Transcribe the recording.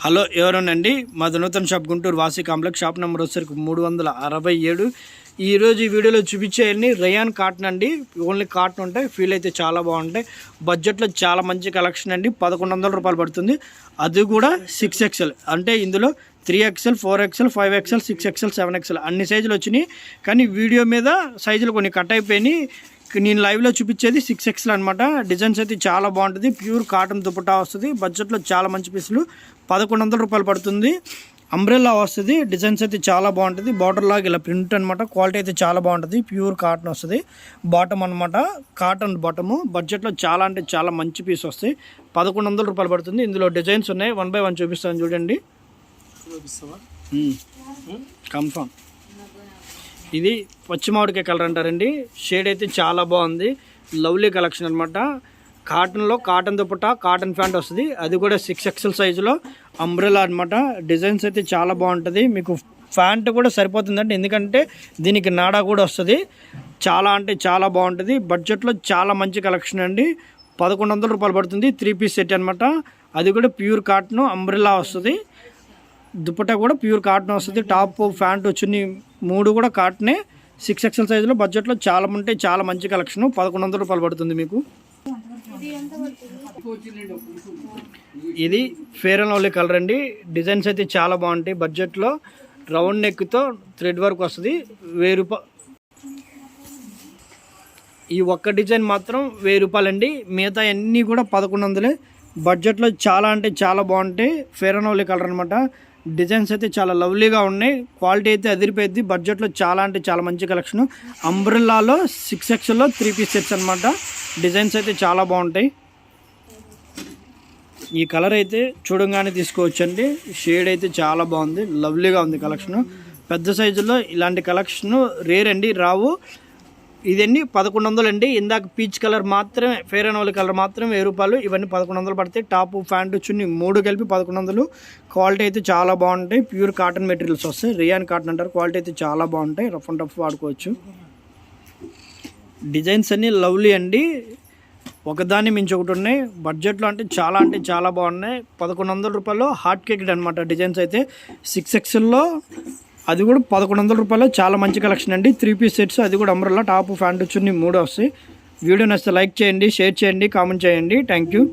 Hello ఎవరోనండి మాది నూతన shop Guntur వాసి కాంప్లెక్స్ షాప్ నెంబర్ వచ్చేసరికి 367. ఈరోజు ఈ వీడియోలో చూపించేయండి రయాన్ కాటన్ అండి. ఓన్లీ కాటన్ ఉంటాయి, ఫీల్ అయితే చాలా బాగుంటాయి. బడ్జెట్లో చాలా మంచి కలెక్షన్ అండి. 1100 రూపాయలు పడుతుంది, అది కూడా 6XL. అంటే ఇందులో 3XL, 4XL, 5XL, 6XL, 7XL అన్ని సైజులు వచ్చినాయి. కానీ వీడియో మీద సైజులు కొన్ని కట్ అయిపోయినాయి. నేను లైవ్లో చూపించేది 6XL అనమాట. డిజైన్స్ అయితే చాలా బాగుంటుంది, ప్యూర్ కాటన్ దుపట్టా వస్తుంది. బడ్జెట్లో చాలా మంచి పీసులు, 1100 రూపాయలు పడుతుంది. అంబ్రెల్లా వస్తుంది, డిజైన్స్ అయితే చాలా బాగుంటుంది. బార్డర్ లాగా ఇలా ప్రింట్ అనమాట. క్వాలిటీ అయితే చాలా బాగుంటుంది, ప్యూర్ కాటన్ వస్తుంది. బాటమ్ అనమాట, కాటన్ బాటము. బడ్జెట్లో చాలా అంటే చాలా మంచి పీస్ వస్తాయి. 1100 రూపాయలు పడుతుంది. ఇందులో డిజైన్స్ ఉన్నాయి, 1 by 1 చూపిస్తాను చూడండి. కన్ఫర్మ్ ఇది పచ్చి మామిడికాయ కలర్ అంటారండి. షేడ్ అయితే చాలా బాగుంది, లవ్లీ కలెక్షన్ అనమాట. కాటన్లో కాటన్ దుపట్టా, కాటన్ ప్యాంట్ వస్తుంది, అది కూడా 6XL సైజులో. అంబ్రెలా అనమాట. డిజైన్స్ అయితే చాలా బాగుంటుంది. మీకు ప్యాంట్ కూడా సరిపోతుందండి, ఎందుకంటే దీనికి నాడా కూడా వస్తుంది. చాలా అంటే చాలా బాగుంటుంది. బడ్జెట్లో చాలా మంచి కలెక్షన్ అండి. 1100 రూపాయలు పడుతుంది. 3 పీస్ సెట్ అనమాట. అది కూడా ప్యూర్ కాటన్, అంబ్రెలా వస్తుంది. దుపట్టా కూడా ప్యూర్ కాటన్ వస్తుంది. టాప్ ప్యాంట్ వచ్చింది, 3 కూడా కాటనే. 6XL సైజులో బడ్జెట్లో చాలా ఉంటే చాలా మంచి కలెక్షన్. 1100 రూపాయలు పడుతుంది మీకు. ఇది ఫేర్ అండ్ లవ్లీ కలర్ అండి. డిజైన్స్ అయితే చాలా బాగుంటాయి. బడ్జెట్లో రౌండ్ నెక్తో థ్రెడ్ వర్క్ వస్తుంది. 1000 రూపాయలు. ఈ ఒక్క డిజైన్ మాత్రం 1000 రూపాయలు అండి. మిగతా అన్నీ కూడా 1100. బడ్జెట్లో చాలా అంటే చాలా బాగుంటాయి. ఫేర్ అండ్ లవ్లీ కలర్ అనమాట. డిజైన్స్ అయితే చాలా లవ్లీగా ఉన్నాయి. క్వాలిటీ అయితే అదిరిపోయింది. బడ్జెట్లో చాలా అంటే చాలా మంచి కలెక్షన్. అంబ్రెల్లాలో 6XLలో 3 పీస్ సెట్స్ అనమాట. డిజైన్స్ అయితే చాలా బాగుంటాయి. ఈ కలర్ అయితే చూడంగానే తీసుకోవచ్చండి. షేడ్ అయితే చాలా బాగుంది, లవ్లీగా ఉంది కలెక్షన్. పెద్ద సైజులో ఇలాంటి కలెక్షన్ రేర్ అండి, రావు. ఇదన్నీ 1100 అండి. ఇందాక పీచ్ కలర్ మాత్రమే, ఫేర్ అండ్ లవ్లీ కలర్ మాత్రమే 1000 రూపాయలు. ఇవన్నీ 1100 పడతాయి. టాప్ ప్యాంట్ చున్నీ 3 కలిపి 1100. క్వాలిటీ అయితే చాలా బాగుంటాయి. ప్యూర్ కాటన్ మెటీరియల్స్ వస్తాయి. రియాన్ కాటన్ అంటారు. క్వాలిటీ అయితే చాలా బాగుంటాయి. రఫ్ అండ్ టఫ్ వాడుకోవచ్చు. డిజైన్స్ అన్నీ లవ్లీ అండి, ఒకదాన్ని మించి ఒకటి ఉన్నాయి. బడ్జెట్లో అంటే చాలా బాగున్నాయి. 1100 రూపాయలు హాట్ కేక్ అనమాట. డిజైన్స్ అయితే 6XLలో, అది కూడా 1100 రూపాయలు. చాలా మంచి కలెక్షన్ అండి. 3 పీస్ సెట్స్, అది కూడా అంబ్రెల్లా, టాప్ ప్యాంట్ చున్నీ 3 వస్తాయి. వీడియో నచ్చితే లైక్ చేయండి, షేర్ చేయండి, కామెంట్ చేయండి. Thank you.